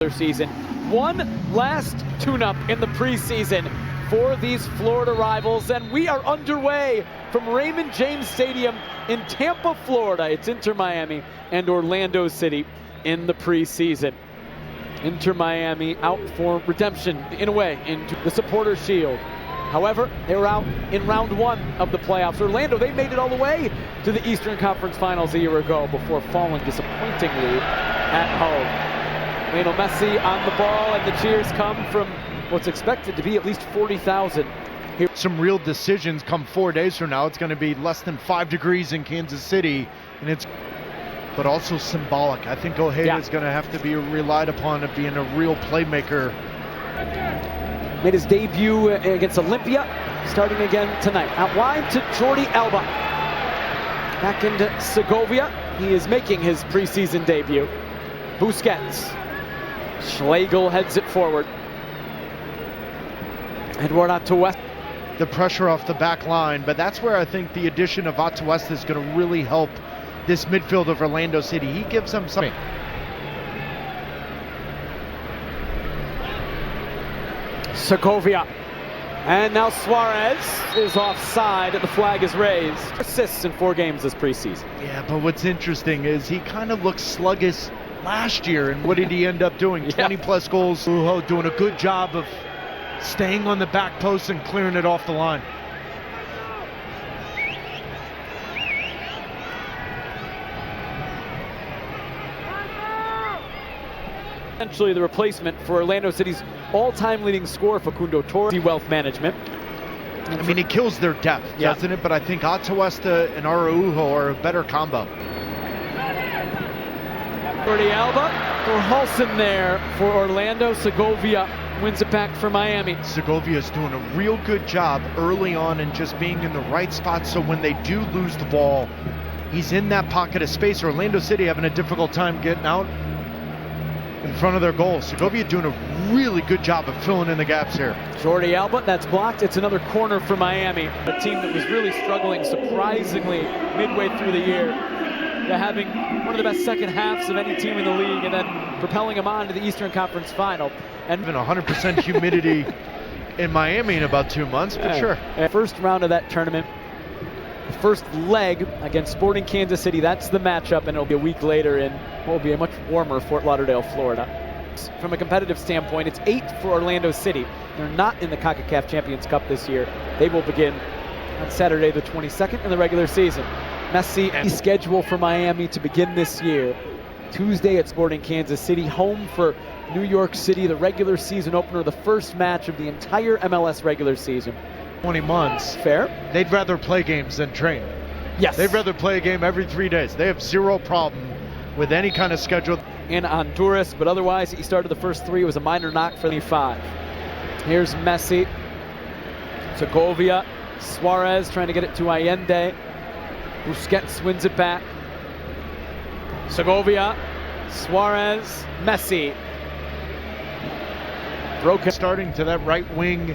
regular season. One last tune-up in the preseason for these Florida rivals, and we are underway from Raymond James Stadium in Tampa, Florida. It's Inter Miami and Orlando City in the preseason. Inter Miami out for redemption, in a way, into the Supporters' Shield. However, they were out in round one of the playoffs. Orlando, they made it all the way to the Eastern Conference Finals a year ago before falling disappointingly at home. Lionel Messi on the ball, and the cheers come from what's expected to be at least 40,000. Some real decisions come 4 days from now. It's going to be less than 5 degrees in Kansas City, but also symbolic. I think Ojeda is going to have to be relied upon of being a real playmaker. Made his debut against Olympia, starting again tonight. Out wide to Jordi Alba. Back into Segovia. He is making his preseason debut. Busquets. Schlegel heads it forward. Edward Atuesta. The pressure off the back line, but that's where I think the addition of Atuesta is going to really help this midfield of Orlando City. He gives them something. Segovia. And now Suarez is offside and the flag is raised. Assists in 4 games this preseason. Yeah, but what's interesting is he kind of looked sluggish last year, and what did he end up doing? 20 plus goals. Ujo doing a good job of staying on the back post and clearing it off the line. Essentially the replacement for Orlando City's all-time leading scorer, Facundo Torres. Wealth management. I mean, it kills their depth, doesn't it? But I think Atuesta and Araujo are a better combo. Jordi Alba, Halson there for Orlando. Segovia wins it back for Miami. Segovia is doing a real good job early on and just being in the right spot, so when they do lose the ball, he's in that pocket of space. Orlando City having a difficult time getting out in front of their goal. Segovia doing a really good job of filling in the gaps here. Jordi Alba, that's blocked. It's another corner for Miami. A team that was really struggling surprisingly midway through the year. They're having one of the best second halves of any team in the league, and then propelling them on to the Eastern Conference Final. And even 100% humidity in Miami in about 2 months, but sure. First round of that tournament, first leg against Sporting Kansas City. That's the matchup, and it'll be a week later in what will be a much warmer Fort Lauderdale, Florida. From a competitive standpoint, it's 8 for Orlando City. They're not in the CONCACAF Champions Cup this year. They will begin on Saturday the 22nd in the regular season. Messi and schedule for Miami to begin this year. Tuesday at Sporting Kansas City, home for New York City, the regular season opener, the first match of the entire MLS regular season. 20 months. Fair. They'd rather play games than train. Yes. They'd rather play a game every 3 days. They have zero problem with any kind of schedule. In Honduras, but otherwise he started the first 3. It was a minor knock for the 5. Here's Messi. Segovia. Suarez trying to get it to Allende. Busquets wins it back. Segovia. Suarez. Messi. Broken. Starting to that right wing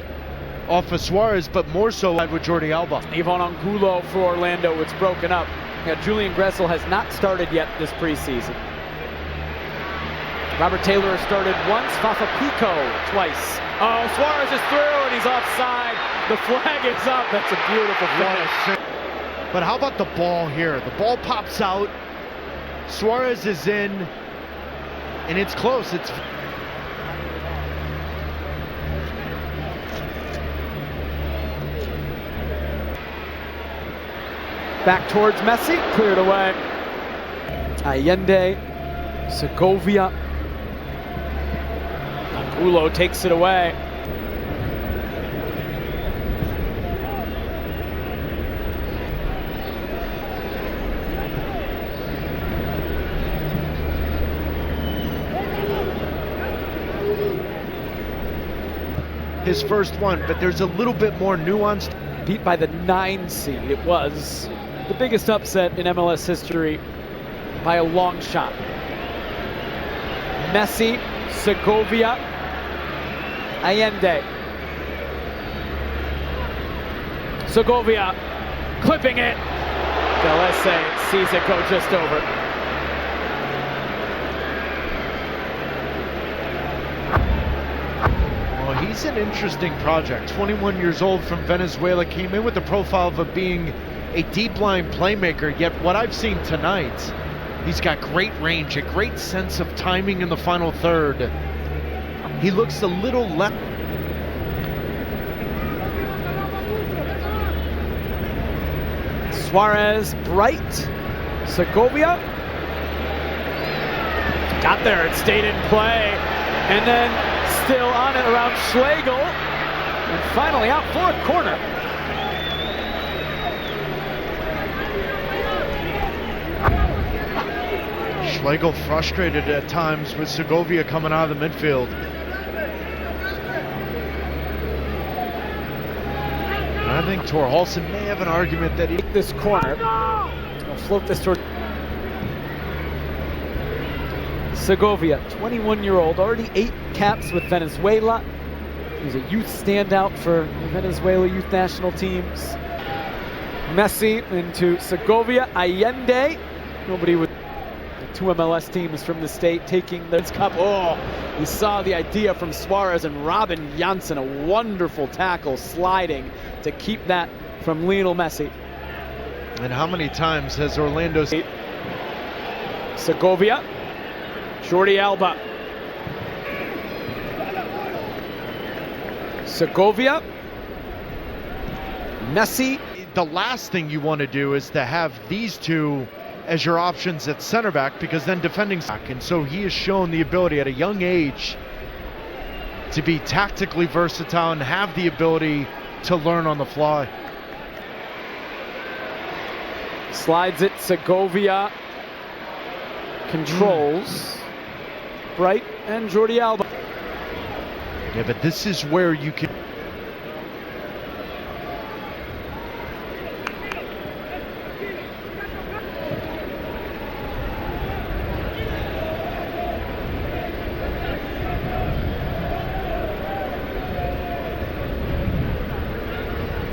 off of Suarez, but more so with Jordi Alba. Ivan Angulo for Orlando. It's broken up. Julian Gressel has not started yet this preseason. Robert Taylor has started once. Fafa Pico twice. Oh, Suarez is through and he's offside. The flag is up. That's a beautiful finish. But how about the ball here? The ball pops out. Suarez is in, and it's close. It's back towards Messi, cleared away. Allende, Segovia. Angulo takes it away. his first one, but there's a little bit more nuanced. Beat by the 9 seed. It was the biggest upset in MLS history by a long shot. Messi, Segovia, Allende. Segovia clipping it. Galese sees it go just over. He's an interesting project. 21 years old from Venezuela, came in with the profile of being a deep line playmaker, yet what I've seen tonight, he's got great range, a great sense of timing in the final third. He looks a little less. Suarez, Bright, Segovia. Got there, it stayed in play. And then still on it around Schlegel. And finally out for a corner. Schlegel frustrated at times with Segovia coming out of the midfield. I think Torhalson may have an argument that he... This corner. He'll float this toward Segovia, 21-year-old, already 8 caps with Venezuela. He's a youth standout for the Venezuela youth national teams. Messi into Segovia, Allende. Nobody with the 2 MLS teams from the state taking this cup. Oh, you saw the idea from Suarez and Robin Janssen, a wonderful tackle sliding to keep that from Lionel Messi. And how many times has Orlando... Segovia, Jordi Alba. Segovia, Messi. The last thing you want to do is to have these two as your options at center back, because then defending back. And so he has shown the ability at a young age to be tactically versatile and have the ability to learn on the fly. Slides it, Segovia controls. Bright and Jordi Alba. Yeah, but this is where you can...